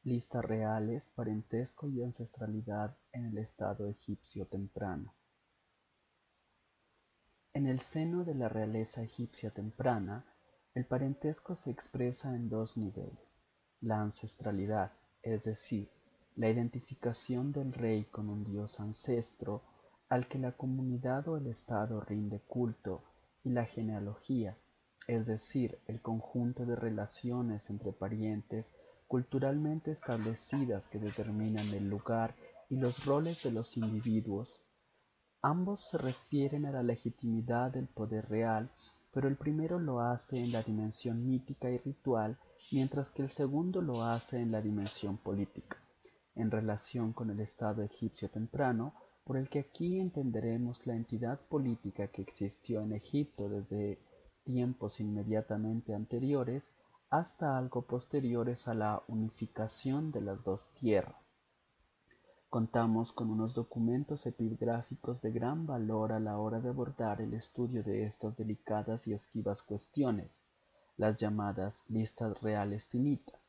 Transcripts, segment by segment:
Listas reales, parentesco y ancestralidad en el estado egipcio temprano. En el seno de la realeza egipcia temprana, el parentesco se expresa en dos niveles: la ancestralidad, es decir, la identificación del rey con un dios ancestro al que la comunidad o el estado rinde culto, y la genealogía, es decir, el conjunto de relaciones entre parientes culturalmente establecidas que determinan el lugar y los roles de los individuos. Ambos se refieren a la legitimidad del poder real, pero el primero lo hace en la dimensión mítica y ritual, mientras que el segundo lo hace en la dimensión política, en relación con el estado egipcio temprano, por el que aquí entenderemos la entidad política que existió en Egipto desde tiempos inmediatamente anteriores hasta algo posteriores a la unificación de las dos tierras. Contamos con unos documentos epigráficos de gran valor a la hora de abordar el estudio de estas delicadas y esquivas cuestiones, las llamadas listas reales tinitas.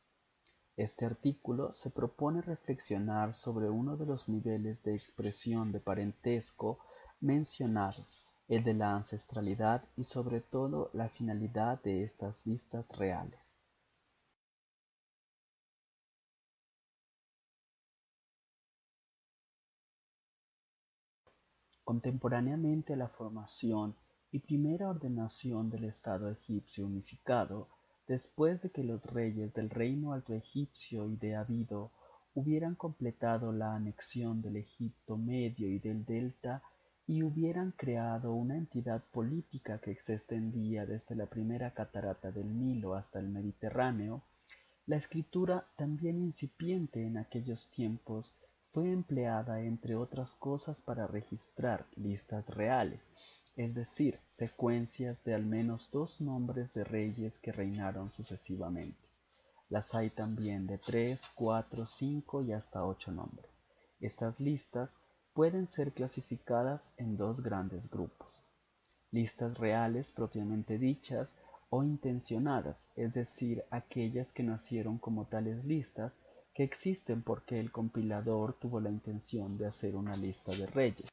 Este artículo se propone reflexionar sobre uno de los niveles de expresión de parentesco mencionados, el de la ancestralidad, y sobre todo la finalidad de estas listas reales. Contemporáneamente a la formación y primera ordenación del Estado egipcio unificado, después de que los reyes del reino alto egipcio y de Abido hubieran completado la anexión del Egipto medio y del delta y hubieran creado una entidad política que se extendía desde la primera catarata del Nilo hasta el Mediterráneo, la escritura, también incipiente en aquellos tiempos, fue empleada entre otras cosas para registrar listas reales, es decir, secuencias de al menos dos nombres de reyes que reinaron sucesivamente. Las hay también de 3, 4, 5 y hasta 8 nombres. Estas listas pueden ser clasificadas en dos grandes grupos: listas reales propiamente dichas o intencionadas, es decir, aquellas que nacieron como tales listas, que existen porque el compilador tuvo la intención de hacer una lista de reyes.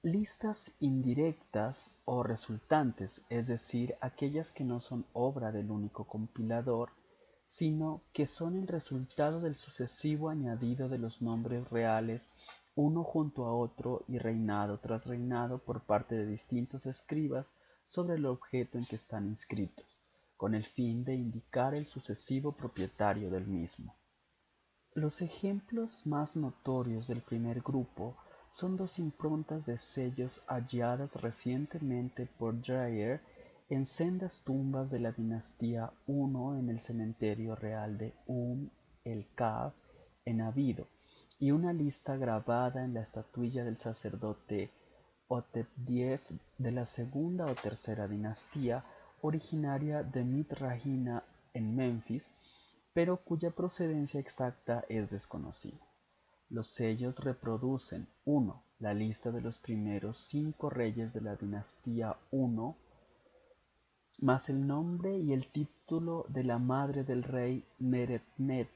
Listas indirectas o resultantes, es decir, aquellas que no son obra del único compilador, sino que son el resultado del sucesivo añadido de los nombres reales uno junto a otro y reinado tras reinado por parte de distintos escribas sobre el objeto en que están inscritos, con el fin de indicar el sucesivo propietario del mismo. Los ejemplos más notorios del primer grupo son dos improntas de sellos halladas recientemente por Dreyer en sendas tumbas de la dinastía I en el cementerio real de el-Kaf en Abido, y una lista grabada en la estatuilla del sacerdote Hotepdief de la segunda o tercera dinastía, originaria de Mitrahina en Memphis, pero cuya procedencia exacta es desconocida. Los sellos reproducen: 1. La lista de los primeros 5 reyes de la dinastía I, más el nombre y el título de la madre del rey Meretneit,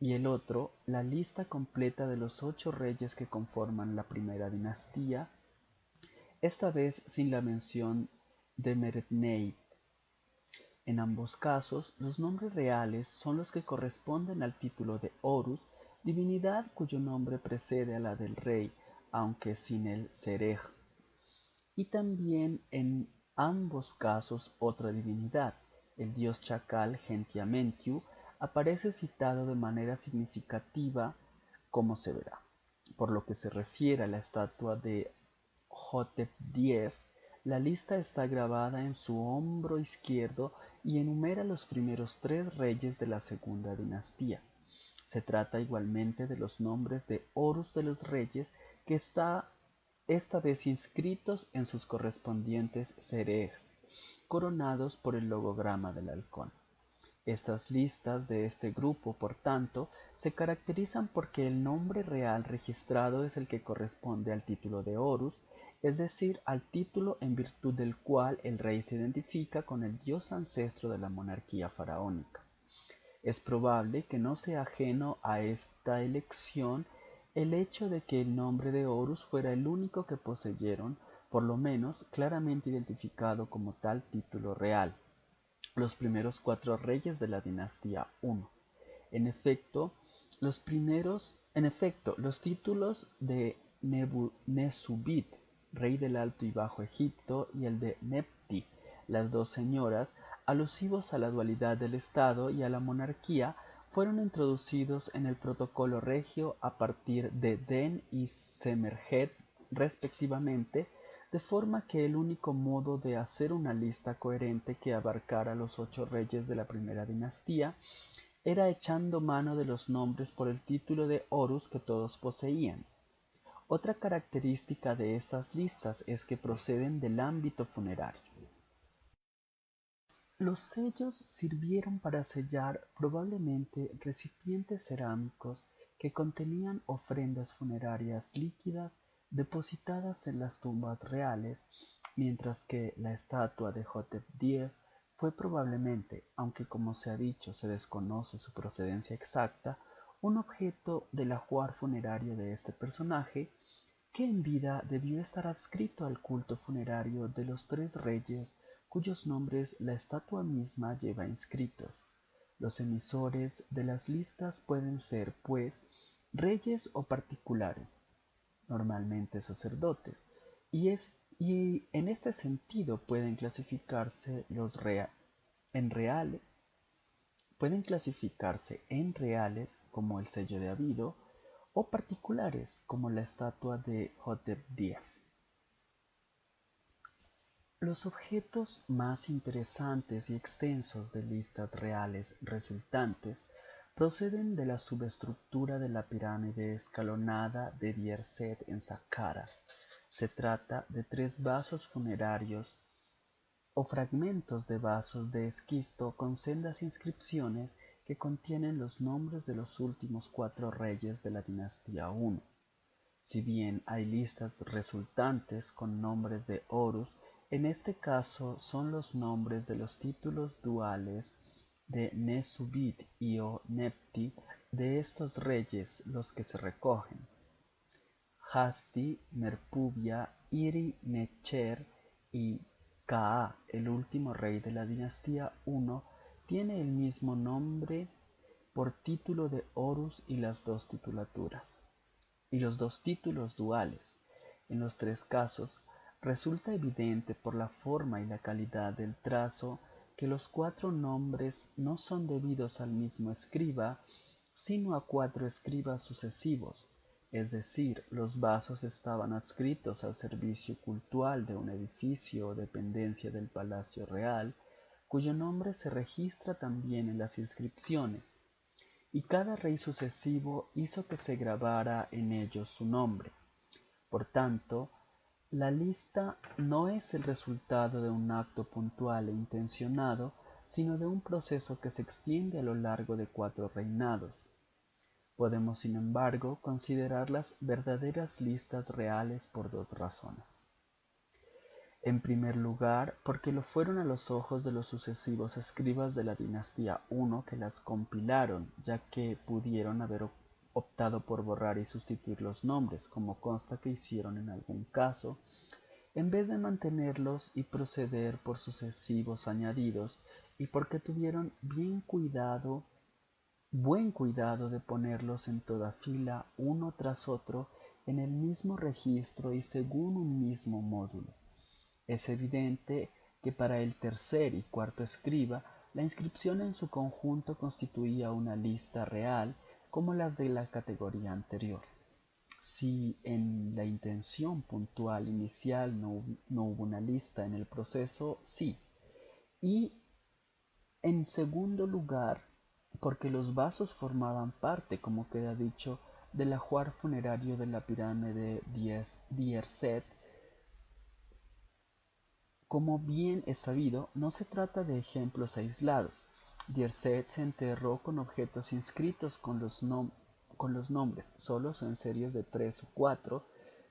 y el otro, la lista completa de los 8 reyes que conforman la primera dinastía, esta vez sin la mención de Meretneit. En ambos casos, los nombres reales son los que corresponden al título de Horus, divinidad cuyo nombre precede a la del rey, aunque sin el Serej, y también en ambos casos otra divinidad, el dios chacal Gentiamentiu, aparece citado de manera significativa, como se verá. Por lo que se refiere a la estatua de Hotepdief, la lista está grabada en su hombro izquierdo y enumera los primeros 3 reyes de la segunda dinastía. Se trata igualmente de los nombres de Horus de los reyes que está esta vez inscritos en sus correspondientes serejes, coronados por el logograma del halcón. Estas listas de este grupo, por tanto, se caracterizan porque el nombre real registrado es el que corresponde al título de Horus, es decir, al título en virtud del cual el rey se identifica con el dios ancestro de la monarquía faraónica. Es probable que no sea ajeno a esta elección el hecho de que el nombre de Horus fuera el único que poseyeron, por lo menos claramente identificado como tal título real, los primeros 4 reyes de la dinastía I. En efecto, los títulos de Nesubit, rey del Alto y Bajo Egipto, y el de Nepti, las dos señoras, alusivos a la dualidad del Estado y a la monarquía, fueron introducidos en el protocolo regio a partir de Den y Semerjet respectivamente, de forma que el único modo de hacer una lista coherente que abarcara los 8 reyes de la primera dinastía era echando mano de los nombres por el título de Horus que todos poseían. Otra característica de estas listas es que proceden del ámbito funerario. Los sellos sirvieron para sellar probablemente recipientes cerámicos que contenían ofrendas funerarias líquidas depositadas en las tumbas reales, mientras que la estatua de Hotep-Dief fue probablemente, aunque como se ha dicho se desconoce su procedencia exacta, un objeto del ajuar funerario de este personaje, que en vida debió estar adscrito al culto funerario de los 3 reyes cuyos nombres la estatua misma lleva inscritos. Los emisores de las listas pueden ser, pues, reyes o particulares, normalmente sacerdotes, y en este sentido pueden clasificarse en reales como el sello de Abido o particulares como la estatua de Hotep-Dief. Los objetos más interesantes y extensos de listas reales resultantes proceden de la subestructura de la pirámide escalonada de Dierset en Saqqara. Se trata de 3 vasos funerarios o fragmentos de vasos de esquisto con sendas inscripciones que contienen los nombres de los últimos 4 reyes de la dinastía I. Si bien hay listas resultantes con nombres de Horus, en este caso son los nombres de los títulos duales de Nesubit y o Nepti de estos reyes los que se recogen. Hasti, Merpubia, Iri, Necher y Kaa, el último rey de la dinastía I, tiene el mismo nombre por título de Horus y las 2 titulaturas y los 2 títulos duales. En los 3 casos, resulta evidente por la forma y la calidad del trazo que los 4 nombres no son debidos al mismo escriba, sino a 4 escribas sucesivos, es decir, los vasos estaban adscritos al servicio cultual de un edificio o dependencia del Palacio Real, cuyo nombre se registra también en las inscripciones, y cada rey sucesivo hizo que se grabara en ellos su nombre. Por tanto, la lista no es el resultado de un acto puntual e intencionado, sino de un proceso que se extiende a lo largo de 4 reinados. Podemos, sin embargo, considerarlas verdaderas listas reales por 2 razones. En primer lugar, porque lo fueron a los ojos de los sucesivos escribas de la dinastía I que las compilaron, ya que pudieron haber optado por borrar y sustituir los nombres, como consta que hicieron en algún caso, en vez de mantenerlos y proceder por sucesivos añadidos, y porque tuvieron buen cuidado de ponerlos en toda fila, uno tras otro, en el mismo registro y según un mismo módulo. Es evidente que para el tercer y cuarto escriba, la inscripción en su conjunto constituía una lista real como las de la categoría anterior. Si en la intención puntual inicial no hubo una lista en el proceso, sí. Y en segundo lugar, porque los vasos formaban parte, como queda dicho, del ajuar funerario de la pirámide de Dierset. Como bien es sabido, no se trata de ejemplos aislados. Dierset se enterró con objetos inscritos con los nombres, solos o en series de 3 o 4,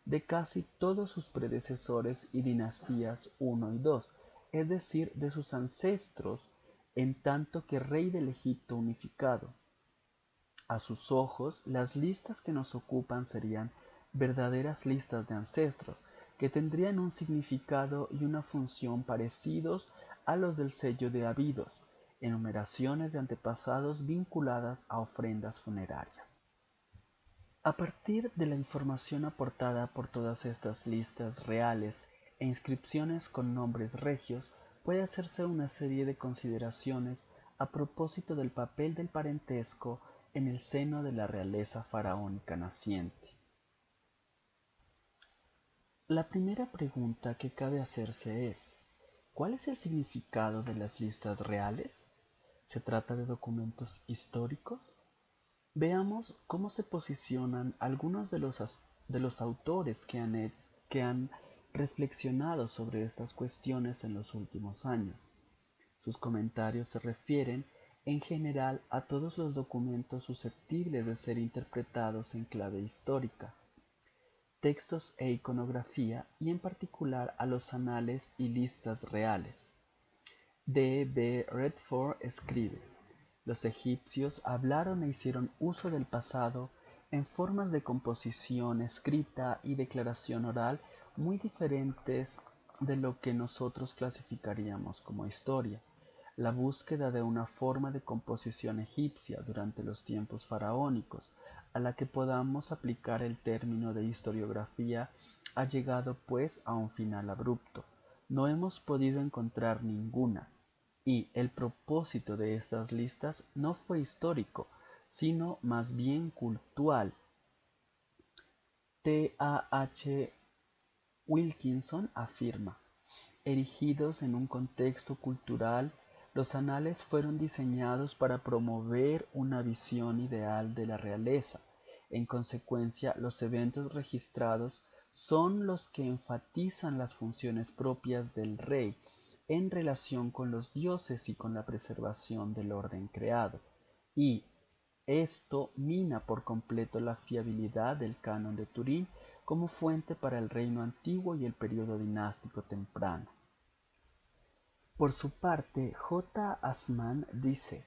de casi todos sus predecesores y dinastías 1 y 2, es decir, de sus ancestros en tanto que rey del Egipto unificado. A sus ojos, las listas que nos ocupan serían verdaderas listas de ancestros, que tendrían un significado y una función parecidos a los del sello de Abidos, enumeraciones de antepasados vinculadas a ofrendas funerarias. A partir de la información aportada por todas estas listas reales e inscripciones con nombres regios, puede hacerse una serie de consideraciones a propósito del papel del parentesco en el seno de la realeza faraónica naciente. La primera pregunta que cabe hacerse es, ¿cuál es el significado de las listas reales? ¿Se trata de documentos históricos? Veamos cómo se posicionan algunos de los autores que han reflexionado sobre estas cuestiones en los últimos años. Sus comentarios se refieren en general a todos los documentos susceptibles de ser interpretados en clave histórica, textos e iconografía, y en particular a los anales y listas reales. D. B. Redford escribe: los egipcios hablaron e hicieron uso del pasado en formas de composición escrita y declaración oral muy diferentes de lo que nosotros clasificaríamos como historia. La búsqueda de una forma de composición egipcia durante los tiempos faraónicos, a la que podamos aplicar el término de historiografía, ha llegado pues a un final abrupto. No hemos podido encontrar ninguna, y el propósito de estas listas no fue histórico, sino más bien cultural. T. A. H. Wilkinson afirma: erigidos en un contexto cultural, los anales fueron diseñados para promover una visión ideal de la realeza. En consecuencia, los eventos registrados son los que enfatizan las funciones propias del rey en relación con los dioses y con la preservación del orden creado, y esto mina por completo la fiabilidad del canon de Turín como fuente para el reino antiguo y el período dinástico temprano. Por su parte, J. Assmann dice: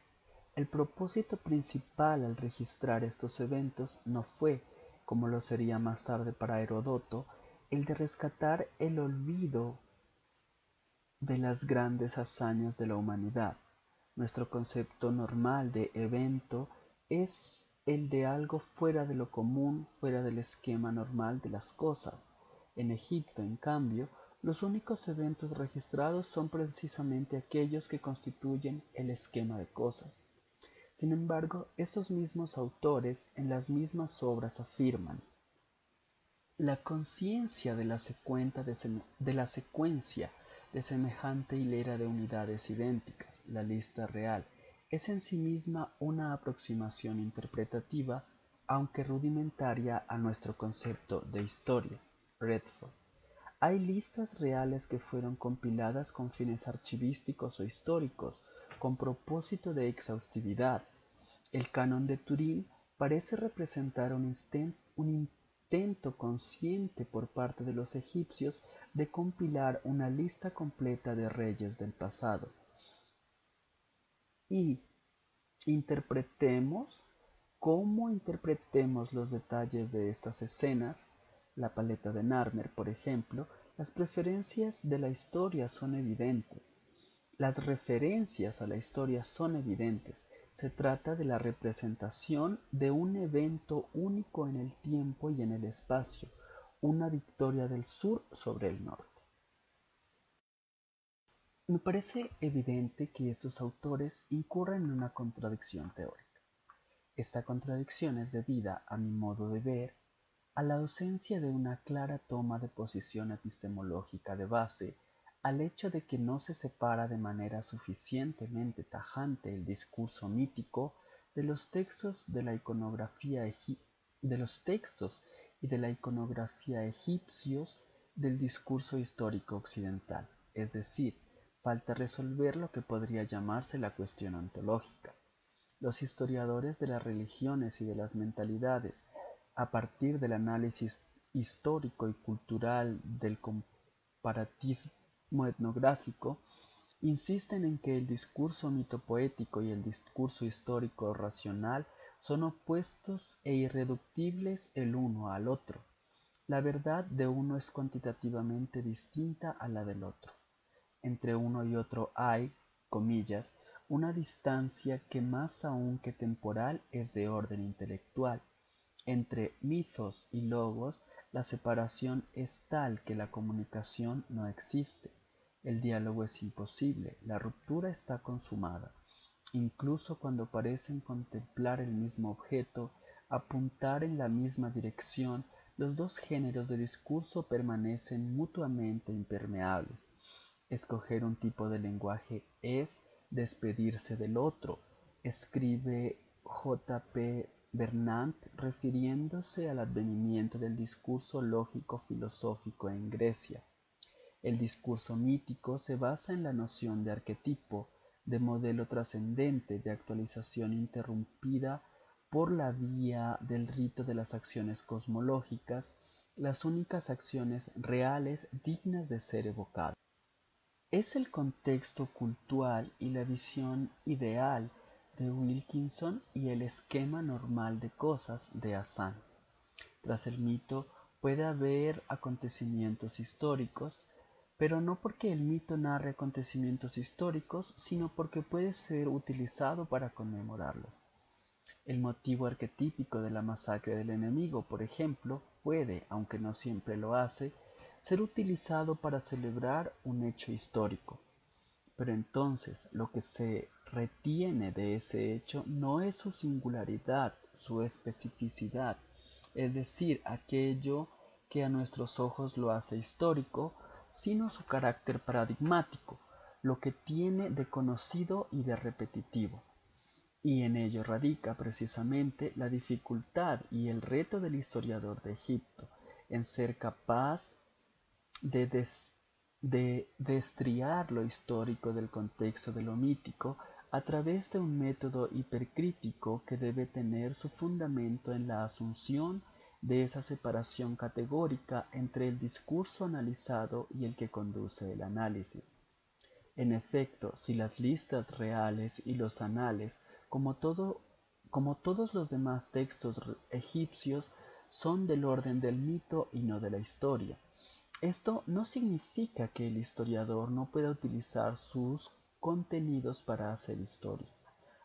el propósito principal al registrar estos eventos no fue, como lo sería más tarde para Heródoto, el de rescatar el olvido de las grandes hazañas de la humanidad. Nuestro concepto normal de evento es el de algo fuera de lo común, fuera del esquema normal de las cosas. En Egipto, en cambio, los únicos eventos registrados son precisamente aquellos que constituyen el esquema de cosas. Sin embargo, estos mismos autores en las mismas obras afirman: la conciencia de la secuencia de semejante hilera de unidades idénticas, la lista real, es en sí misma una aproximación interpretativa, aunque rudimentaria, a nuestro concepto de historia. Redford. Hay listas reales que fueron compiladas con fines archivísticos o históricos, con propósito de exhaustividad. El canon de Turín parece representar un intento consciente por parte de los egipcios de compilar una lista completa de reyes del pasado. Y interpretemos cómo interpretemos los detalles de estas escenas, la paleta de Narmer, por ejemplo, las preferencias de la historia son evidentes. Las referencias a la historia son evidentes. Se trata de la representación de un evento único en el tiempo y en el espacio, una victoria del sur sobre el norte. Me parece evidente que estos autores incurren en una contradicción teórica. Esta contradicción es debida, a mi modo de ver, a la ausencia de una clara toma de posición epistemológica de base, al hecho de que no se separa de manera suficientemente tajante el discurso mítico de los textos y de la iconografía egipcios del discurso histórico occidental, es decir, falta resolver lo que podría llamarse la cuestión ontológica. Los historiadores de las religiones y de las mentalidades, a partir del análisis histórico y cultural del comparatismo etnográfico, insisten en que el discurso mitopoético y el discurso histórico racional son opuestos e irreductibles el uno al otro. La verdad de uno es cuantitativamente distinta a la del otro. Entre uno y otro hay, comillas, una distancia que más aún que temporal es de orden intelectual. Entre mitos y logos la separación es tal que la comunicación no existe. El diálogo es imposible, la ruptura está consumada. Incluso cuando parecen contemplar el mismo objeto, apuntar en la misma dirección, los dos géneros de discurso permanecen mutuamente impermeables. Escoger un tipo de lenguaje es despedirse del otro, escribe J. P. Bernard refiriéndose al advenimiento del discurso lógico-filosófico en Grecia. El discurso mítico se basa en la noción de arquetipo, de modelo trascendente, de actualización interrumpida por la vía del rito de las acciones cosmológicas, las únicas acciones reales dignas de ser evocadas. Es el contexto cultural y la visión ideal de Wilkinson y el esquema normal de cosas de Hassan. Tras el mito puede haber acontecimientos históricos, pero no porque el mito narre acontecimientos históricos, sino porque puede ser utilizado para conmemorarlos. El motivo arquetípico de la masacre del enemigo, por ejemplo, puede, aunque no siempre lo hace, ser utilizado para celebrar un hecho histórico. Pero entonces lo que se retiene de ese hecho no es su singularidad, su especificidad, es decir, aquello que a nuestros ojos lo hace histórico, sino su carácter paradigmático, lo que tiene de conocido y de repetitivo. Y en ello radica precisamente la dificultad y el reto del historiador de Egipto, en ser capaz de, destriar lo histórico del contexto de lo mítico a través de un método hipercrítico que debe tener su fundamento en la asunción de esa separación categórica entre el discurso analizado y el que conduce el análisis. En efecto, si las listas reales y los anales, como todos los demás textos egipcios, son del orden del mito y no de la historia, esto no significa que el historiador no pueda utilizar sus contenidos para hacer historia.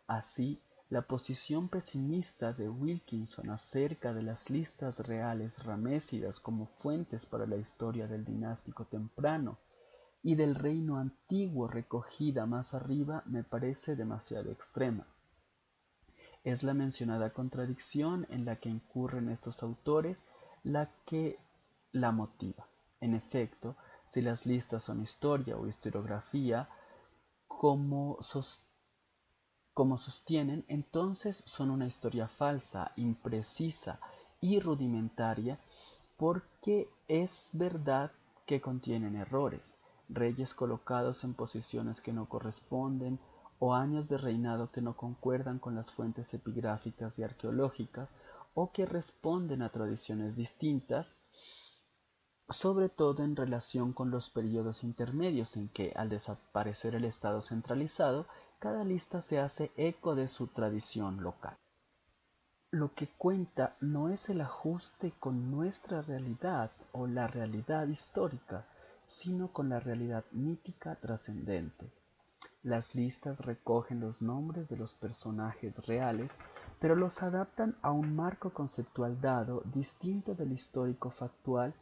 Así, la posición pesimista de Wilkinson acerca de las listas reales ramésidas como fuentes para la historia del dinástico temprano y del reino antiguo recogida más arriba me parece demasiado extrema. Es la mencionada contradicción en la que incurren estos autores la que la motiva. En efecto, si las listas son historia o historiografía, como, como sostienen, entonces son una historia falsa, imprecisa y rudimentaria, porque es verdad que contienen errores, reyes colocados en posiciones que no corresponden, o años de reinado que no concuerdan con las fuentes epigráficas y arqueológicas, o que responden a tradiciones distintas, sobre todo en relación con los periodos intermedios en que, al desaparecer el Estado centralizado, cada lista se hace eco de su tradición local. Lo que cuenta no es el ajuste con nuestra realidad o la realidad histórica, sino con la realidad mítica trascendente. Las listas recogen los nombres de los personajes reales, pero los adaptan a un marco conceptual dado, distinto del histórico factual,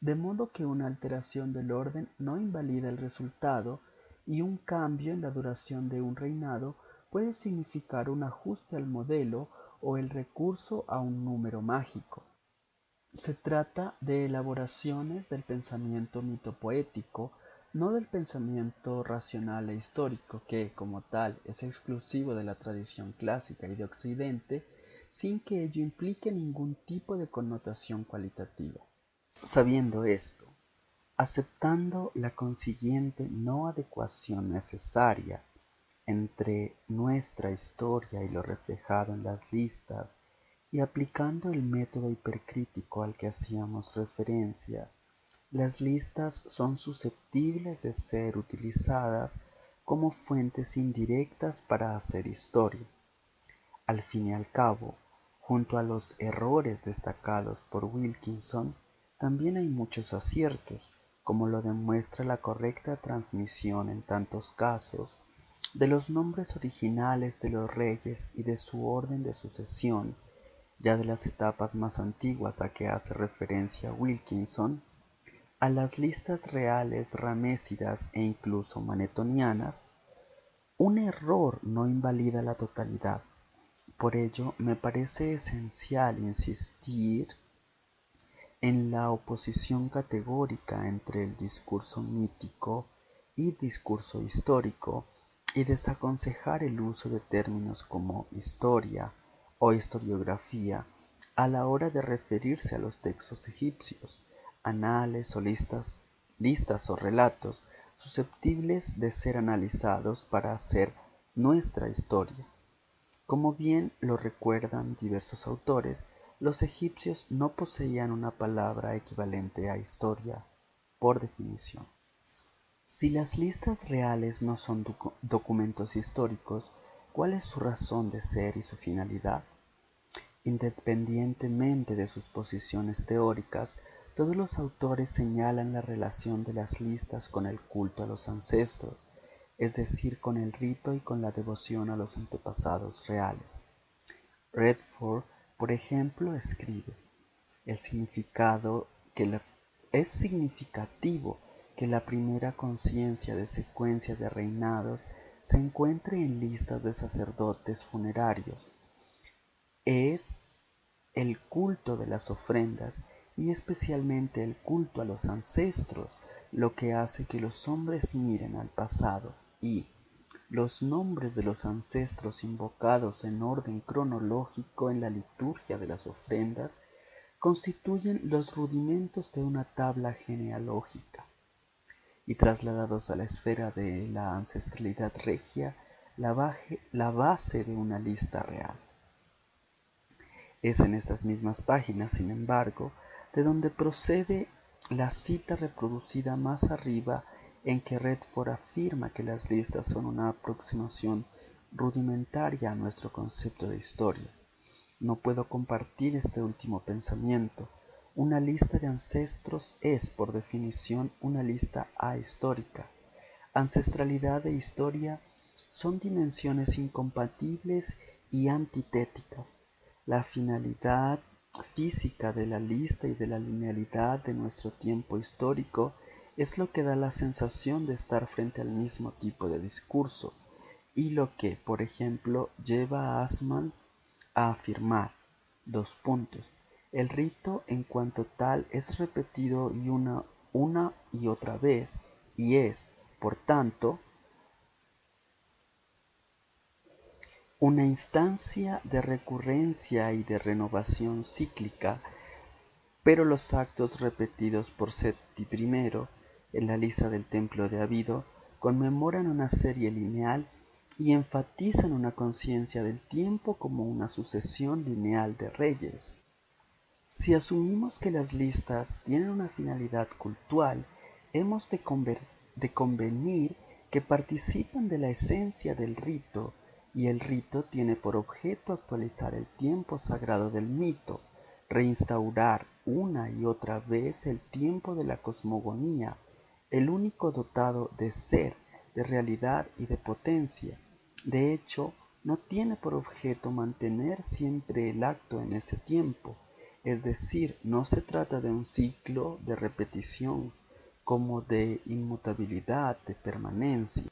de modo que una alteración del orden no invalida el resultado y un cambio en la duración de un reinado puede significar un ajuste al modelo o el recurso a un número mágico. Se trata de elaboraciones del pensamiento mitopoético, no del pensamiento racional e histórico, que, como tal, es exclusivo de la tradición clásica y de Occidente, sin que ello implique ningún tipo de connotación cualitativa. Sabiendo esto, aceptando la consiguiente no adecuación necesaria entre nuestra historia y lo reflejado en las listas, y aplicando el método hipercrítico al que hacíamos referencia, las listas son susceptibles de ser utilizadas como fuentes indirectas para hacer historia. Al fin y al cabo, junto a los errores destacados por Wilkinson, también hay muchos aciertos, como lo demuestra la correcta transmisión en tantos casos de los nombres originales de los reyes y de su orden de sucesión, ya de las etapas más antiguas a que hace referencia Wilkinson, a las listas reales ramésidas e incluso manetonianas. Un error no invalida la totalidad. Por ello, me parece esencial insistir en la oposición categórica entre el discurso mítico y discurso histórico y desaconsejar el uso de términos como historia o historiografía a la hora de referirse a los textos egipcios, anales o listas o relatos susceptibles de ser analizados para hacer nuestra historia. Como bien lo recuerdan diversos autores, los egipcios no poseían una palabra equivalente a historia, por definición. Si las listas reales no son documentos históricos, ¿cuál es su razón de ser y su finalidad? Independientemente de sus posiciones teóricas, todos los autores señalan la relación de las listas con el culto a los ancestros, es decir, con el rito y con la devoción a los antepasados reales. Redford, por ejemplo, escribe: es significativo que la primera conciencia de secuencia de reinados se encuentre en listas de sacerdotes funerarios. Es el culto de las ofrendas y especialmente el culto a los ancestros lo que hace que los hombres miren al pasado y los nombres de los ancestros invocados en orden cronológico en la liturgia de las ofrendas constituyen los rudimentos de una tabla genealógica y trasladados a la esfera de la ancestralidad regia, la base de una lista real. Es en estas mismas páginas, sin embargo, de donde procede la cita reproducida más arriba en que Redford afirma que las listas son una aproximación rudimentaria a nuestro concepto de historia. No puedo compartir este último pensamiento. Una lista de ancestros es, por definición, una lista ahistórica. Ancestralidad e historia son dimensiones incompatibles y antitéticas. La finalidad física de la lista y de la linealidad de nuestro tiempo histórico es lo que da la sensación de estar frente al mismo tipo de discurso y lo que, por ejemplo, lleva a Assmann a afirmar: el rito en cuanto tal es repetido una y otra vez y es, por tanto, una instancia de recurrencia y de renovación cíclica, pero los actos repetidos por Seti I en la lista del templo de Abido conmemoran una serie lineal y enfatizan una conciencia del tiempo como una sucesión lineal de reyes. Si asumimos que las listas tienen una finalidad cultual, hemos de convenir que participan de la esencia del rito, y el rito tiene por objeto actualizar el tiempo sagrado del mito, reinstaurar una y otra vez el tiempo de la cosmogonía, el único dotado de ser, de realidad y de potencia. De hecho, no tiene por objeto mantener siempre el acto en ese tiempo, es decir, no se trata de un ciclo de repetición, como de inmutabilidad, de permanencia.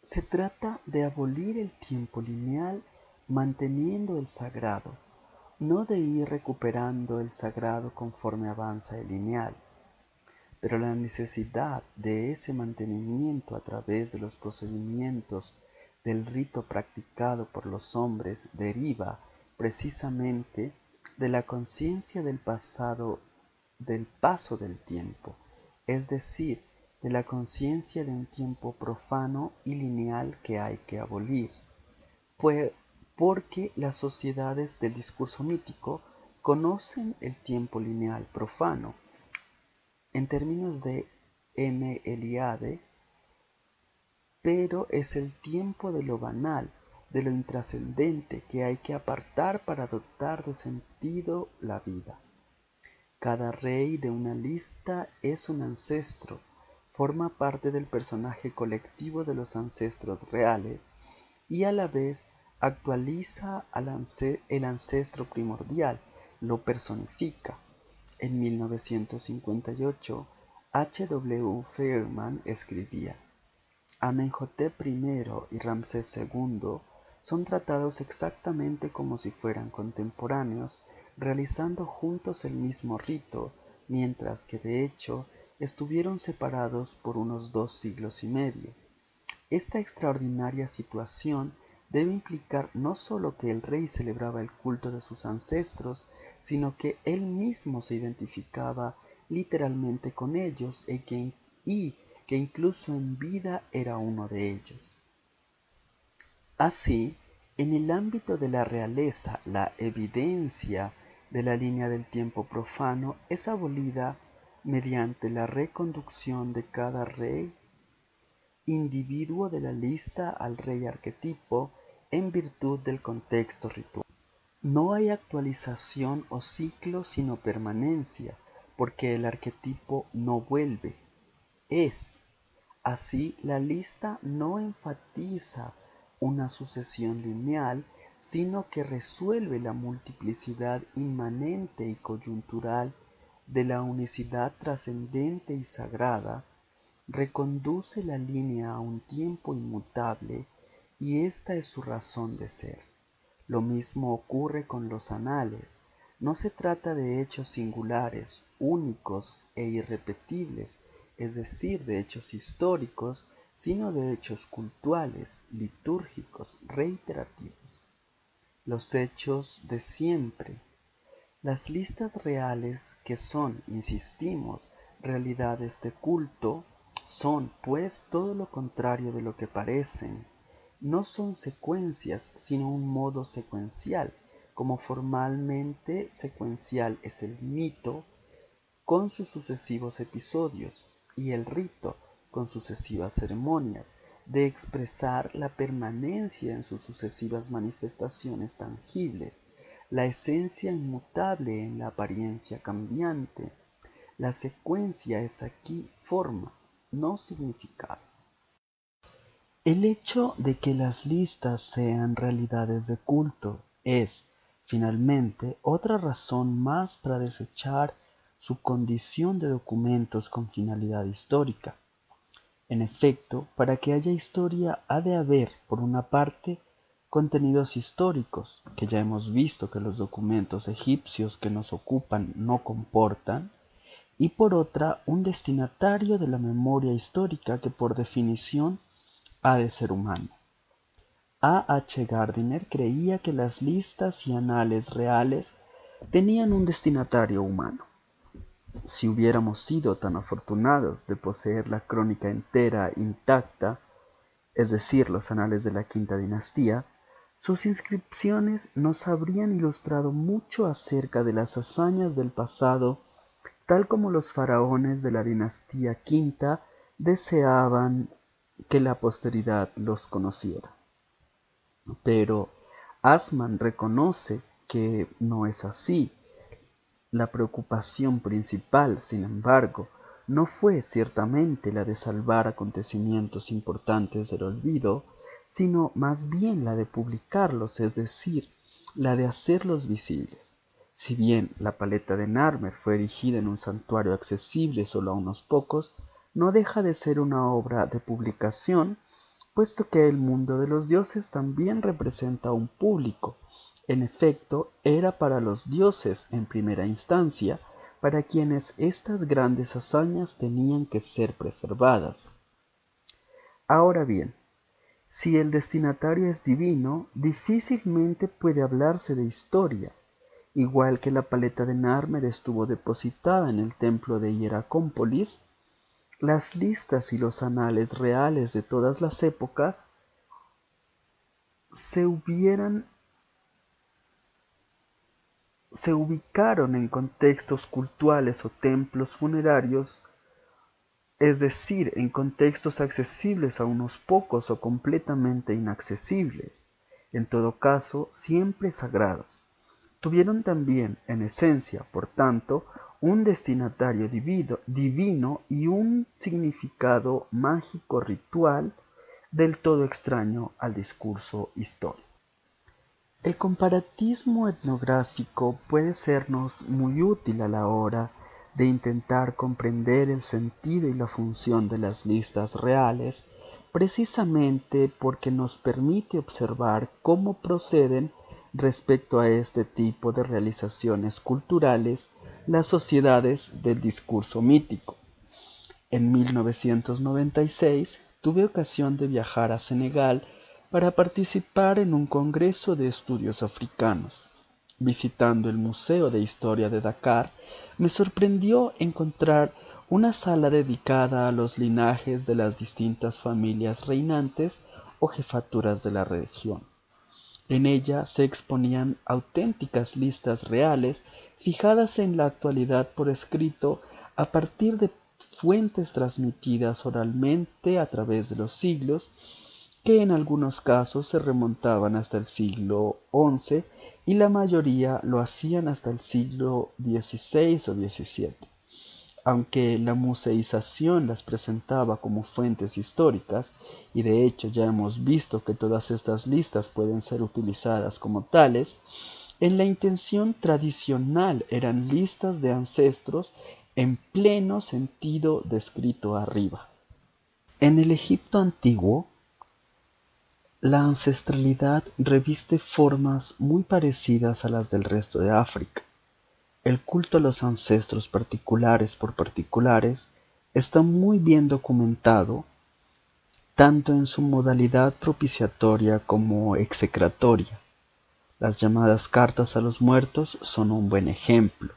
Se trata de abolir el tiempo lineal manteniendo el sagrado, no de ir recuperando el sagrado conforme avanza el lineal. Pero la necesidad de ese mantenimiento a través de los procedimientos del rito practicado por los hombres deriva, precisamente, de la conciencia del paso del tiempo, es decir, de la conciencia de un tiempo profano y lineal que hay que abolir, porque las sociedades del discurso mítico conocen el tiempo lineal profano. En términos de M. Eliade, pero es el tiempo de lo banal, de lo intrascendente que hay que apartar para dotar de sentido la vida. Cada rey de una lista es un ancestro, forma parte del personaje colectivo de los ancestros reales y a la vez actualiza el ancestro primordial, lo personifica. En 1958, H. W. Fairman escribía: Amenhotep I y Ramsés II son tratados exactamente como si fueran contemporáneos, realizando juntos el mismo rito, mientras que de hecho estuvieron separados por unos 2 siglos y medio. Esta extraordinaria situación debe implicar no sólo que el rey celebraba el culto de sus ancestros, sino que él mismo se identificaba literalmente con ellos y que incluso en vida era uno de ellos. Así, en el ámbito de la realeza, la evidencia de la línea del tiempo profano es abolida mediante la reconducción de cada rey individuo de la lista al rey arquetipo en virtud del contexto ritual. No hay actualización o ciclo sino permanencia, porque el arquetipo no vuelve, es. Así, la lista no enfatiza una sucesión lineal, sino que resuelve la multiplicidad inmanente y coyuntural de la unicidad trascendente y sagrada, reconduce la línea a un tiempo inmutable y esta es su razón de ser. Lo mismo ocurre con los anales. No se trata de hechos singulares, únicos e irrepetibles, es decir, de hechos históricos, sino de hechos cultuales, litúrgicos, reiterativos. Los hechos de siempre. Las listas reales, que son, insistimos, realidades de culto, son, pues, todo lo contrario de lo que parecen. No son secuencias, sino un modo secuencial, como formalmente secuencial es el mito con sus sucesivos episodios y el rito con sucesivas ceremonias, de expresar la permanencia en sus sucesivas manifestaciones tangibles, la esencia inmutable en la apariencia cambiante. La secuencia es aquí forma, no significado. El hecho de que las listas sean realidades de culto es, finalmente, otra razón más para desechar su condición de documentos con finalidad histórica. En efecto, para que haya historia ha de haber, por una parte, contenidos históricos, que ya hemos visto que los documentos egipcios que nos ocupan no comportan, y por otra, un destinatario de la memoria histórica que por definición ha de ser humano. A. H. Gardiner creía que las listas y anales reales tenían un destinatario humano. Si hubiéramos sido tan afortunados de poseer la crónica entera intacta, es decir, los anales de la quinta dinastía, sus inscripciones nos habrían ilustrado mucho acerca de las hazañas del pasado, tal como los faraones de la dinastía quinta deseaban que la posteridad los conociera. Pero Assmann reconoce que no es así. La preocupación principal, sin embargo, no fue ciertamente la de salvar acontecimientos importantes del olvido, sino más bien la de publicarlos, es decir, la de hacerlos visibles. Si bien la paleta de Narmer fue erigida en un santuario accesible solo a unos pocos, no deja de ser una obra de publicación, puesto que el mundo de los dioses también representa un público. En efecto, era para los dioses en primera instancia, para quienes estas grandes hazañas tenían que ser preservadas. Ahora bien, si el destinatario es divino, difícilmente puede hablarse de historia, igual que la paleta de Narmer estuvo depositada en el templo de Hieracómpolis. Las listas y los anales reales de todas las épocas se ubicaron en contextos cultuales o templos funerarios es decir, en contextos accesibles a unos pocos o completamente inaccesibles, en todo caso siempre sagrados. Tuvieron también, en esencia, por tanto, un destinatario divino y un significado mágico ritual del todo extraño al discurso histórico. El comparatismo etnográfico puede sernos muy útil a la hora de intentar comprender el sentido y la función de las listas reales, precisamente porque nos permite observar cómo proceden respecto a este tipo de realizaciones culturales las sociedades del discurso mítico. En 1996 tuve ocasión de viajar a Senegal para participar en un congreso de estudios africanos. Visitando el Museo de Historia de Dakar, me sorprendió encontrar una sala dedicada a los linajes de las distintas familias reinantes o jefaturas de la región. En ella se exponían auténticas listas reales fijadas en la actualidad por escrito a partir de fuentes transmitidas oralmente a través de los siglos, que en algunos casos se remontaban hasta el siglo XI y la mayoría lo hacían hasta el siglo XVI o XVII. Aunque la museización las presentaba como fuentes históricas, y de hecho ya hemos visto que todas estas listas pueden ser utilizadas como tales, en la intención tradicional eran listas de ancestros en pleno sentido descrito arriba. En el Egipto antiguo, la ancestralidad reviste formas muy parecidas a las del resto de África. El culto a los ancestros particulares por particulares está muy bien documentado, tanto en su modalidad propiciatoria como execratoria. Las llamadas cartas a los muertos son un buen ejemplo.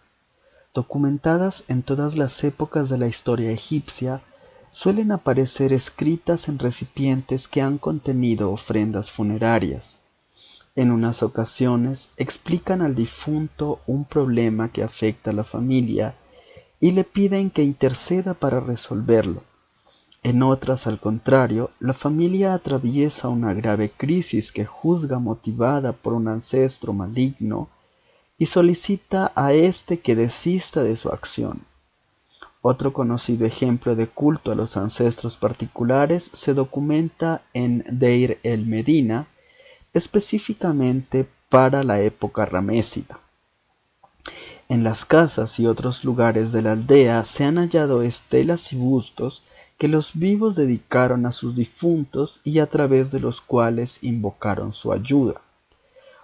Documentadas en todas las épocas de la historia egipcia, suelen aparecer escritas en recipientes que han contenido ofrendas funerarias. En unas ocasiones explican al difunto un problema que afecta a la familia y le piden que interceda para resolverlo. En otras, al contrario, la familia atraviesa una grave crisis que juzga motivada por un ancestro maligno y solicita a éste que desista de su acción. Otro conocido ejemplo de culto a los ancestros particulares se documenta en Deir el-Medina, específicamente para la época ramésida. En las casas y otros lugares de la aldea se han hallado estelas y bustos que los vivos dedicaron a sus difuntos y a través de los cuales invocaron su ayuda.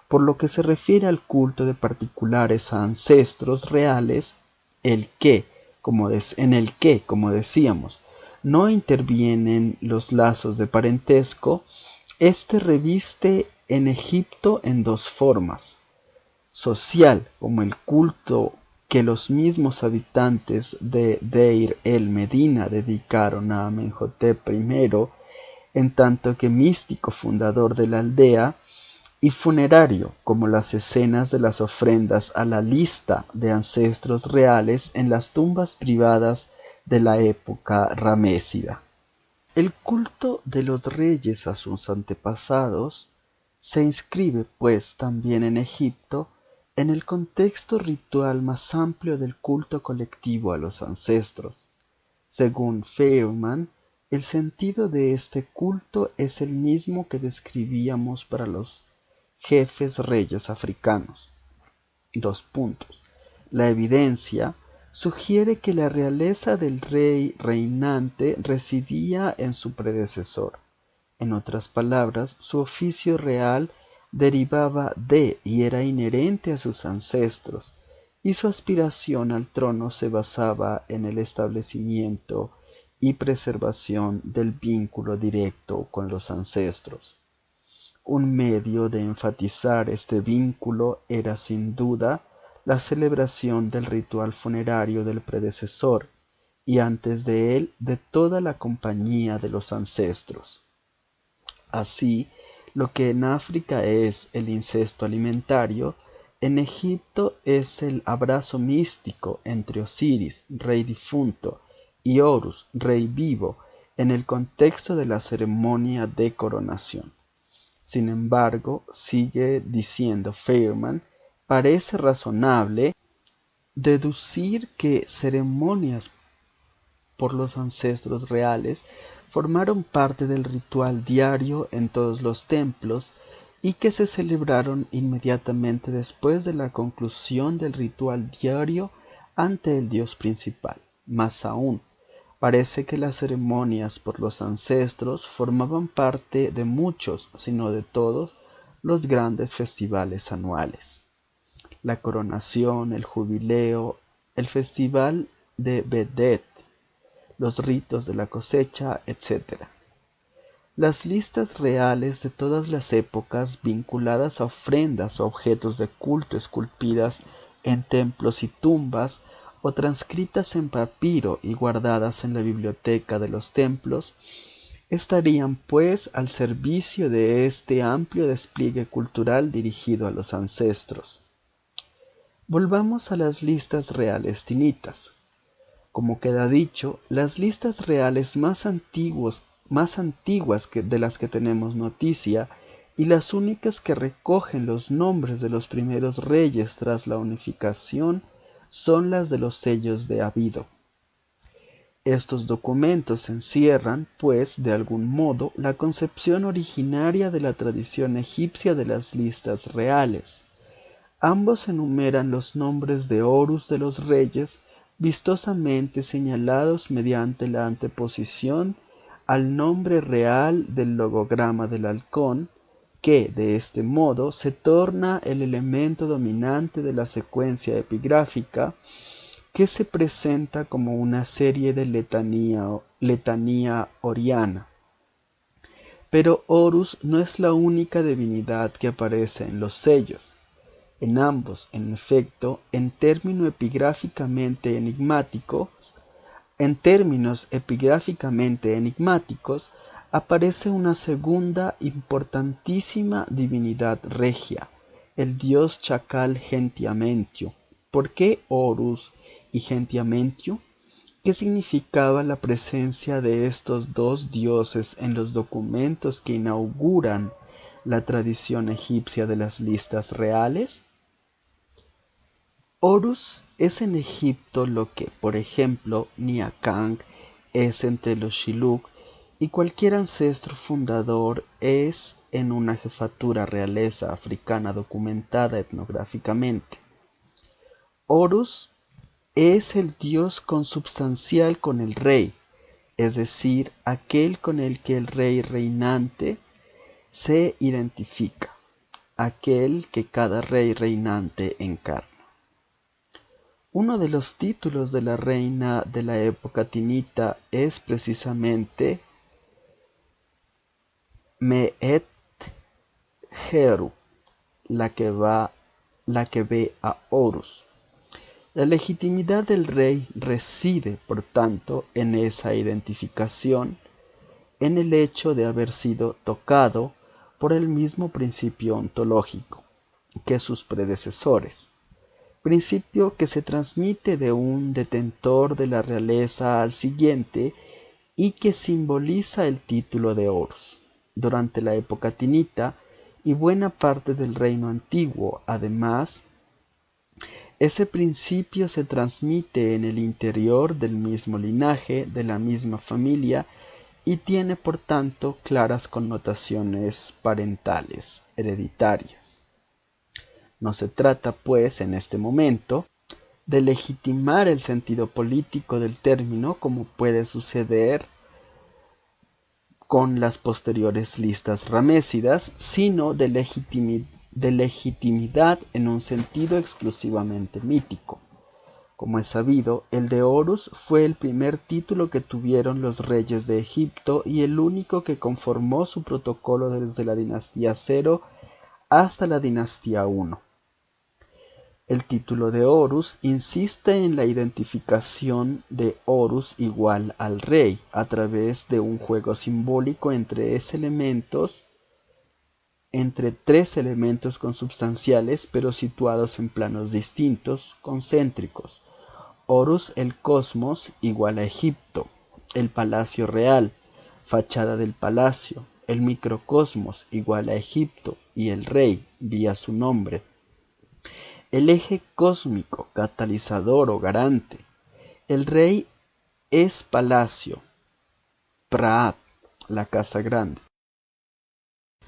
Por lo que se refiere al culto de particulares a ancestros reales, en el que, como decíamos, no intervienen los lazos de parentesco, este reviste en Egipto en dos formas: social, como el culto que los mismos habitantes de Deir el-Medina dedicaron a Amenhotep I, en tanto que místico fundador de la aldea, y funerario, como las escenas de las ofrendas a la lista de ancestros reales en las tumbas privadas de la época ramésida. El culto de los reyes a sus antepasados se inscribe, pues, también en Egipto en el contexto ritual más amplio del culto colectivo a los ancestros. Según Feyerman, el sentido de este culto es el mismo que describíamos para los jefes reyes africanos. La evidencia sugiere que la realeza del rey reinante residía en su predecesor. En otras palabras, su oficio real derivaba de y era inherente a sus ancestros, y su aspiración al trono se basaba en el establecimiento y preservación del vínculo directo con los ancestros. Un medio de enfatizar este vínculo era sin duda la celebración del ritual funerario del predecesor y antes de él de toda la compañía de los ancestros. Así, lo que en África es el incesto alimentario, en Egipto es el abrazo místico entre Osiris, rey difunto, y Horus, rey vivo, en el contexto de la ceremonia de coronación. Sin embargo, sigue diciendo Feynman, parece razonable deducir que ceremonias por los ancestros reales formaron parte del ritual diario en todos los templos y que se celebraron inmediatamente después de la conclusión del ritual diario ante el dios principal. Más aún, parece que las ceremonias por los ancestros formaban parte de muchos, si no de todos, los grandes festivales anuales. La coronación, el jubileo, el festival de Bedet, los ritos de la cosecha, etc. Las listas reales de todas las épocas vinculadas a ofrendas o objetos de culto esculpidas en templos y tumbas o transcritas en papiro y guardadas en la biblioteca de los templos, estarían pues al servicio de este amplio despliegue cultural dirigido a los ancestros. Volvamos a las listas reales tinitas. Como queda dicho, las listas reales más antiguas de las que tenemos noticia y las únicas que recogen los nombres de los primeros reyes tras la unificación son las de los sellos de Abido. Estos documentos encierran, pues, de algún modo, la concepción originaria de la tradición egipcia de las listas reales. Ambos enumeran los nombres de Horus de los reyes, vistosamente señalados mediante la anteposición al nombre real del logograma del halcón, que, de este modo, se torna el elemento dominante de la secuencia epigráfica, que se presenta como una serie de letanía oriana. Pero Horus no es la única divinidad que aparece en los sellos. En ambos, en efecto, en términos epigráficamente enigmáticos, aparece una segunda importantísima divinidad regia, el dios chacal Gentiamentiu. ¿Por qué Horus y Gentiamentiu? ¿Qué significaba la presencia de estos dos dioses en los documentos que inauguran la tradición egipcia de las listas reales? Horus es en Egipto lo que, por ejemplo, Niakang es entre los Shilluk y cualquier ancestro fundador es en una jefatura realeza africana documentada etnográficamente. Horus es el dios consubstancial con el rey, es decir, aquel con el que el rey reinante se identifica, aquel que cada rey reinante encarna. Uno de los títulos de la reina de la época tinita es precisamente Mehet-Heru, la que ve a Horus. La legitimidad del rey reside, por tanto, en esa identificación, en el hecho de haber sido tocado por el mismo principio ontológico que sus predecesores, principio que se transmite de un detentor de la realeza al siguiente y que simboliza el título de Horus. Durante la época tinita y buena parte del reino antiguo, además, ese principio se transmite en el interior del mismo linaje, de la misma familia, y tiene por tanto claras connotaciones parentales, hereditarias. No se trata, pues, en este momento, de legitimar el sentido político del término como puede suceder con las posteriores listas ramésidas, sino de legitimidad en un sentido exclusivamente mítico. Como es sabido, el de Horus fue el primer título que tuvieron los reyes de Egipto y el único que conformó su protocolo desde la dinastía 0 hasta la dinastía 1. El título de Horus insiste en la identificación de Horus igual al rey a través de un juego simbólico entre tres elementos consubstanciales pero situados en planos distintos, concéntricos. Horus el cosmos igual a Egipto, el palacio real, fachada del palacio, el microcosmos igual a Egipto y el rey, vía su nombre. El eje cósmico, catalizador o garante. El rey es palacio, Praat, la casa grande.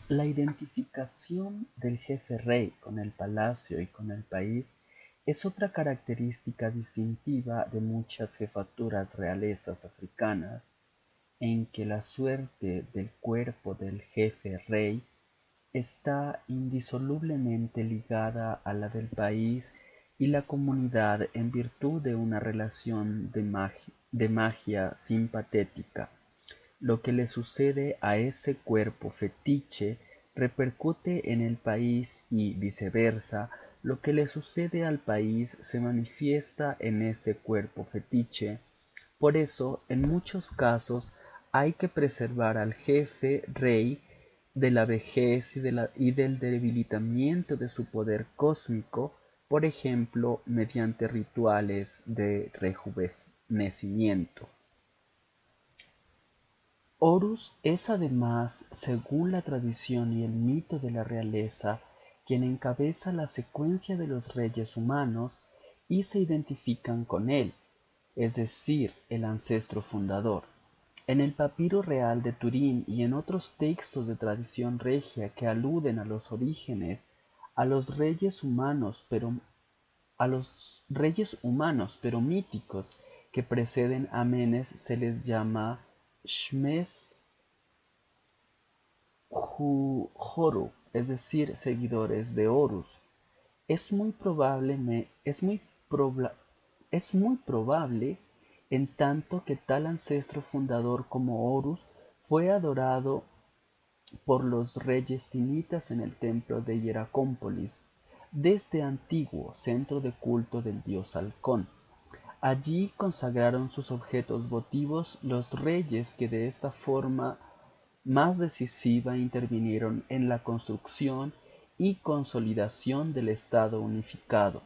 La identificación del jefe rey con el palacio y con el país es otra característica distintiva de muchas jefaturas realezas africanas, en que la suerte del cuerpo del jefe rey está indisolublemente ligada a la del país y la comunidad en virtud de una relación de magia simpatética. Lo que le sucede a ese cuerpo fetiche repercute en el país y viceversa, lo que le sucede al país se manifiesta en ese cuerpo fetiche. Por eso, en muchos casos, hay que preservar al jefe rey de la vejez y del debilitamiento de su poder cósmico, por ejemplo, mediante rituales de rejuvenecimiento. Horus es además, según la tradición y el mito de la realeza, quien encabeza la secuencia de los reyes humanos y se identifican con él, es decir, el ancestro fundador. En el Papiro Real de Turín y en otros textos de tradición regia que aluden a los orígenes, a los reyes humanos, pero míticos que preceden a Menes se les llama Shmes Horu, es decir, seguidores de Horus. Es muy probable, en tanto que tal ancestro fundador como Horus fue adorado por los reyes tinitas en el templo de Hieracómpolis, desde antiguo centro de culto del dios halcón. Allí consagraron sus objetos votivos los reyes que de esta forma más decisiva intervinieron en la construcción y consolidación del Estado unificado,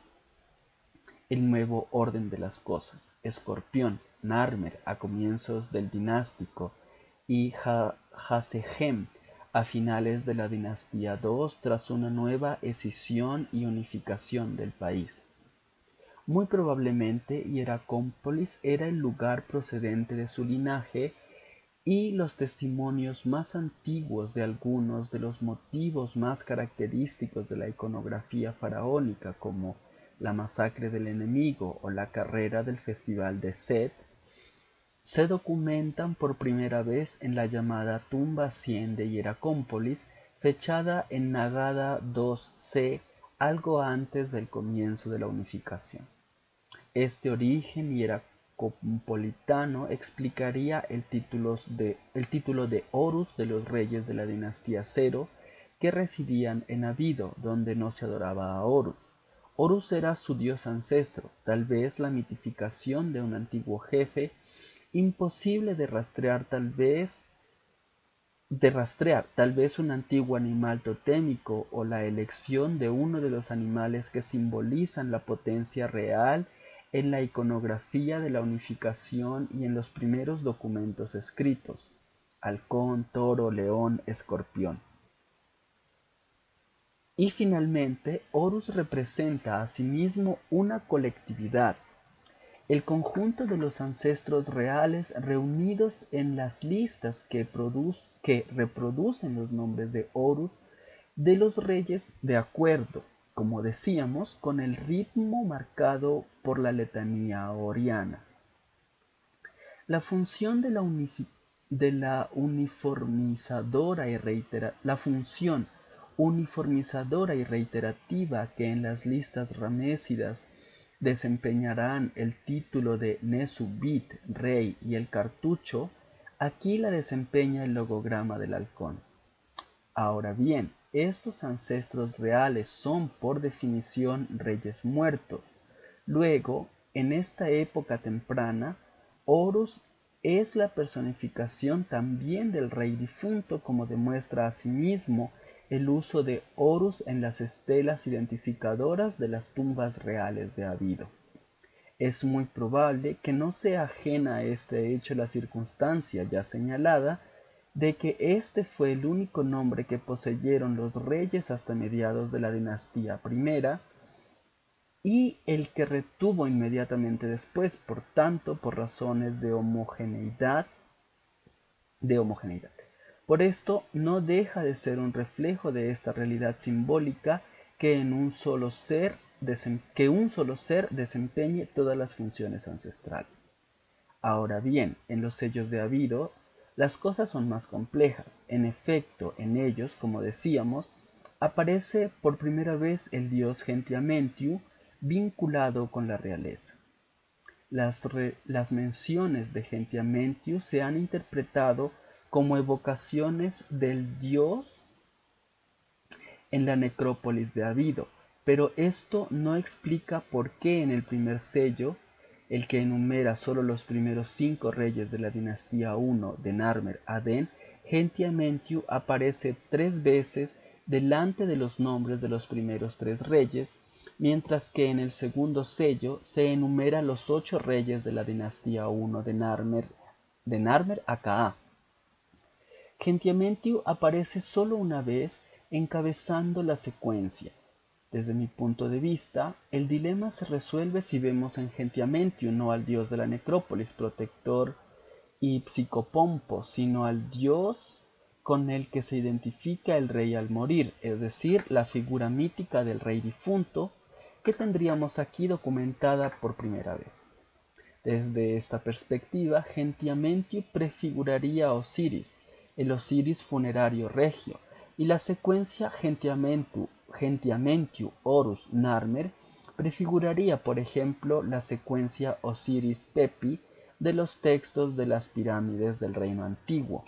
el nuevo orden de las cosas. Escorpión, Narmer a comienzos del dinástico y Hasegem a finales de la dinastía II tras una nueva escisión y unificación del país. Muy probablemente Hieracómpolis era el lugar procedente de su linaje y los testimonios más antiguos de algunos de los motivos más característicos de la iconografía faraónica, como la masacre del enemigo o la carrera del festival de Set, se documentan por primera vez en la llamada tumba 100 de Hieracómpolis, fechada en Nagada 2C, algo antes del comienzo de la unificación. Este origen hieracompolitano explicaría el título de Horus de los reyes de la dinastía Cero, que residían en Abido, donde no se adoraba a Horus. Horus era su dios ancestro, tal vez la mitificación de un antiguo jefe, imposible de rastrear, tal vez un antiguo animal totémico o la elección de uno de los animales que simbolizan la potencia real en la iconografía de la unificación y en los primeros documentos escritos: halcón, toro, león, escorpión. Y finalmente, Horus representa asimismo una colectividad, el conjunto de los ancestros reales reunidos en las listas que reproducen los nombres de Horus de los reyes de acuerdo, como decíamos, con el ritmo marcado por la letanía oriana. La función uniformizadora y reiterativa que en las listas ramesidas desempeñarán el título de Nesu-Bit, rey, y el cartucho, aquí la desempeña el logograma del halcón. Ahora bien, estos ancestros reales son por definición reyes muertos. Luego, en esta época temprana, Horus es la personificación también del rey difunto, como demuestra asimismo el uso de Horus en las estelas identificadoras de las tumbas reales de Abido. Es muy probable que no sea ajena a este hecho la circunstancia ya señalada de que este fue el único nombre que poseyeron los reyes hasta mediados de la dinastía primera y el que retuvo inmediatamente después, por tanto, por razones de homogeneidad. Por esto, no deja de ser un reflejo de esta realidad simbólica que un solo ser desempeñe todas las funciones ancestrales. Ahora bien, en los sellos de Abidos, las cosas son más complejas. En efecto, en ellos, como decíamos, aparece por primera vez el dios Gentiamentiu vinculado con la realeza. Las menciones de Gentiamentiu se han interpretado como evocaciones del dios en la necrópolis de Abido, pero esto no explica por qué en el primer sello, el que enumera solo los primeros 5 reyes de la dinastía I de Narmer-Adén, Gentiamentiu aparece 3 veces delante de los nombres de los primeros 3 reyes, mientras que en el segundo sello se enumera los 8 reyes de la dinastía I de Narmer-Akaa. Gentiamentiu aparece solo una vez encabezando la secuencia. Desde mi punto de vista, el dilema se resuelve si vemos en Gentiamentiu no al dios de la necrópolis, protector y psicopompo, sino al dios con el que se identifica el rey al morir, es decir, la figura mítica del rey difunto, que tendríamos aquí documentada por primera vez. Desde esta perspectiva, Gentiamentiu prefiguraría a Osiris, el Osiris funerario regio, y la secuencia Gentiamentiu, Horus, Narmer prefiguraría, por ejemplo, la secuencia Osiris Pepi de los textos de las pirámides del Reino Antiguo.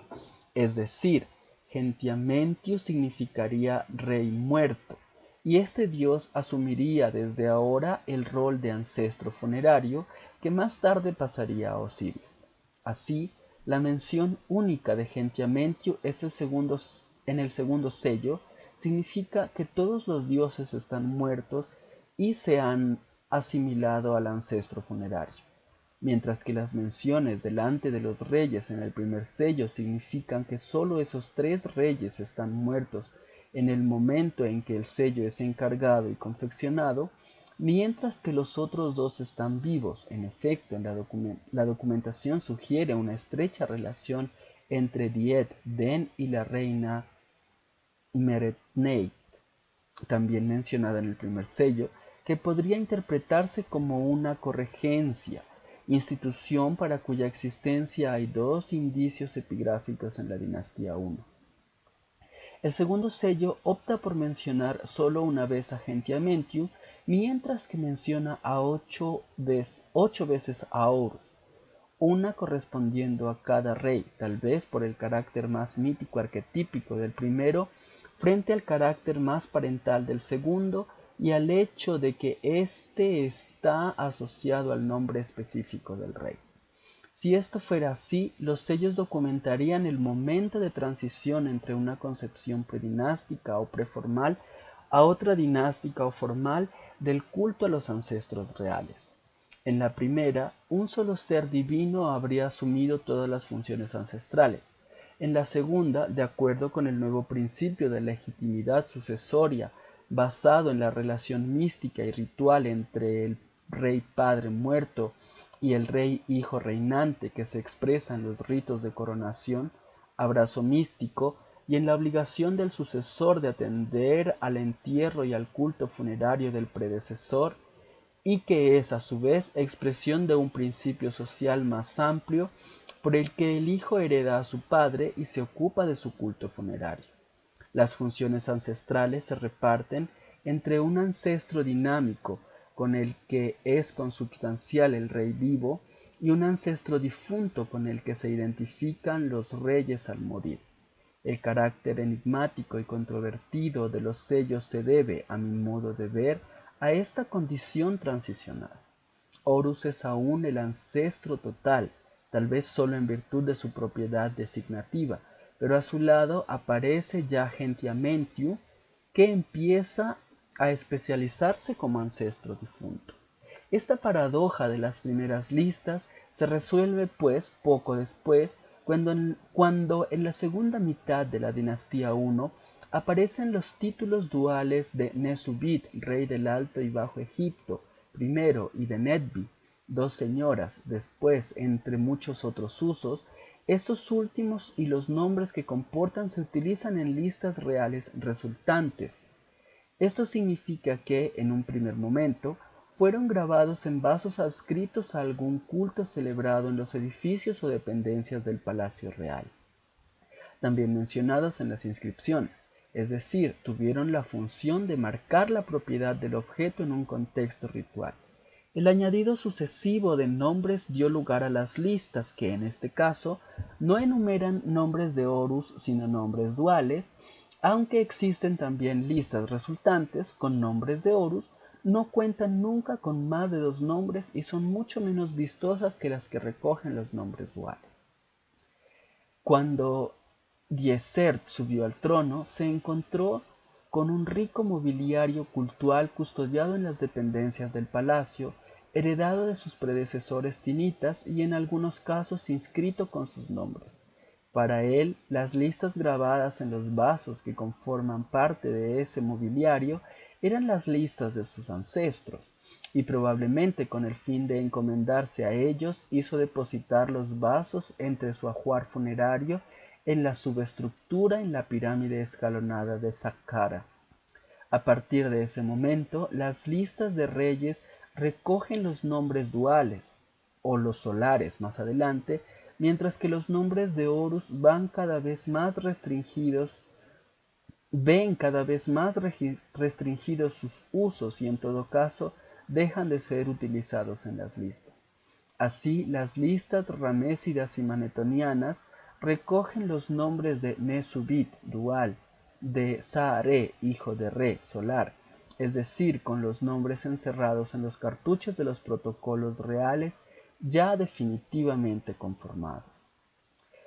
Es decir, Gentiamentiu significaría rey muerto, y este dios asumiría desde ahora el rol de ancestro funerario que más tarde pasaría a Osiris. Así, la mención única de Gentiamentiu en el segundo sello significa que todos los dioses están muertos y se han asimilado al ancestro funerario, mientras que las menciones delante de los reyes en el primer sello significan que solo esos 3 reyes están muertos en el momento en que el sello es encargado y confeccionado, mientras que los otros 2 están vivos. En efecto, la documentación sugiere una estrecha relación entre Diet, Den y la reina Meretneit, también mencionada en el primer sello, que podría interpretarse como una corregencia, institución para cuya existencia hay 2 indicios epigráficos en la dinastía I. El segundo sello opta por mencionar solo una vez a Gentiamentiu, mientras que menciona a 8 veces a Horus, una correspondiendo a cada rey, tal vez por el carácter más mítico arquetípico del primero frente al carácter más parental del segundo y al hecho de que éste está asociado al nombre específico del rey. Si esto fuera así, los sellos documentarían el momento de transición entre una concepción predinástica o preformal a otra dinástica o formal del culto a los ancestros reales. En la primera, un solo ser divino habría asumido todas las funciones ancestrales. En la segunda, de acuerdo con el nuevo principio de legitimidad sucesoria basado en la relación mística y ritual entre el rey padre muerto y el rey hijo reinante que se expresa en los ritos de coronación, abrazo místico, y en la obligación del sucesor de atender al entierro y al culto funerario del predecesor, y que es a su vez expresión de un principio social más amplio por el que el hijo hereda a su padre y se ocupa de su culto funerario. Las funciones ancestrales se reparten entre un ancestro dinámico con el que es consubstancial el rey vivo y un ancestro difunto con el que se identifican los reyes al morir. El carácter enigmático y controvertido de los sellos se debe, a mi modo de ver, a esta condición transicional. Horus es aún el ancestro total, tal vez solo en virtud de su propiedad designativa, pero a su lado aparece ya Gentiamentiu, que empieza a especializarse como ancestro difunto. Esta paradoja de las primeras listas se resuelve pues poco después, cuando en la segunda mitad de la dinastía I aparecen los títulos duales de Nesubit, rey del Alto y Bajo Egipto, primero, y de Nedbi, dos señoras, después, entre muchos otros usos. Estos últimos y los nombres que comportan se utilizan en listas reales resultantes. Esto significa que, en un primer momento, fueron grabados en vasos adscritos a algún culto celebrado en los edificios o dependencias del palacio real, también mencionados en las inscripciones, es decir, tuvieron la función de marcar la propiedad del objeto en un contexto ritual. El añadido sucesivo de nombres dio lugar a las listas que, en este caso, no enumeran nombres de Horus sino nombres duales, aunque existen también listas resultantes con nombres de Horus. No cuentan nunca con más de 2 nombres y son mucho menos vistosas que las que recogen los nombres duales. Cuando Djesert subió al trono, se encontró con un rico mobiliario cultual custodiado en las dependencias del palacio, heredado de sus predecesores tinitas y en algunos casos inscrito con sus nombres. Para él, las listas grabadas en los vasos que conforman parte de ese mobiliario eran las listas de sus ancestros, y probablemente con el fin de encomendarse a ellos hizo depositar los vasos entre su ajuar funerario en la subestructura en la pirámide escalonada de Saqqara. A partir de ese momento, las listas de reyes recogen los nombres duales, o los solares más adelante, mientras que los nombres de Horus ven cada vez más restringidos sus usos y en todo caso dejan de ser utilizados en las listas. Así, las listas ramésidas y manetonianas recogen los nombres de Nesubit, dual, de Saare, hijo de Re, solar, es decir, con los nombres encerrados en los cartuchos de los protocolos reales ya definitivamente conformados.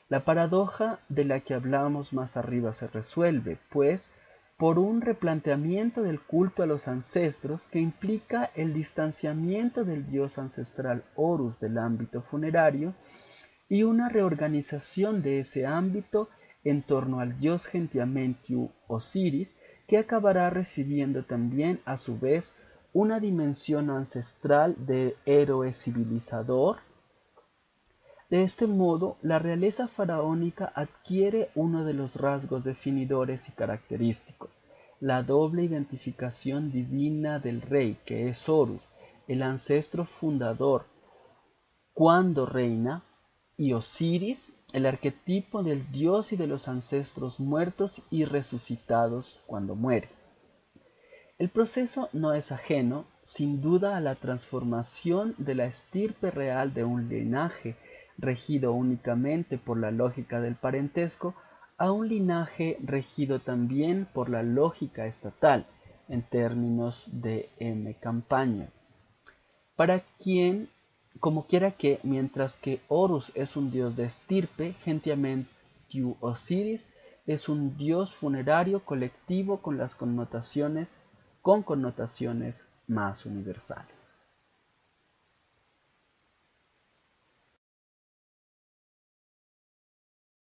La paradoja de la que hablamos más arriba se resuelve, pues, por un replanteamiento del culto a los ancestros que implica el distanciamiento del dios ancestral Horus del ámbito funerario y una reorganización de ese ámbito en torno al dios Gentiamentiu Osiris, que acabará recibiendo también a su vez una dimensión ancestral de héroe civilizador. De este modo, la realeza faraónica adquiere uno de los rasgos definidores y característicos, la doble identificación divina del rey, que es Horus, el ancestro fundador, cuando reina, y Osiris, el arquetipo del dios y de los ancestros muertos y resucitados cuando muere. El proceso no es ajeno, sin duda, a la transformación de la estirpe real de un linaje regido únicamente por la lógica del parentesco a un linaje regido también por la lógica estatal, en términos de M. Campaña. Para quien, como quiera que, mientras que Horus es un dios de estirpe, Gentiamentiu Osiris es un dios funerario colectivo con connotaciones más universales.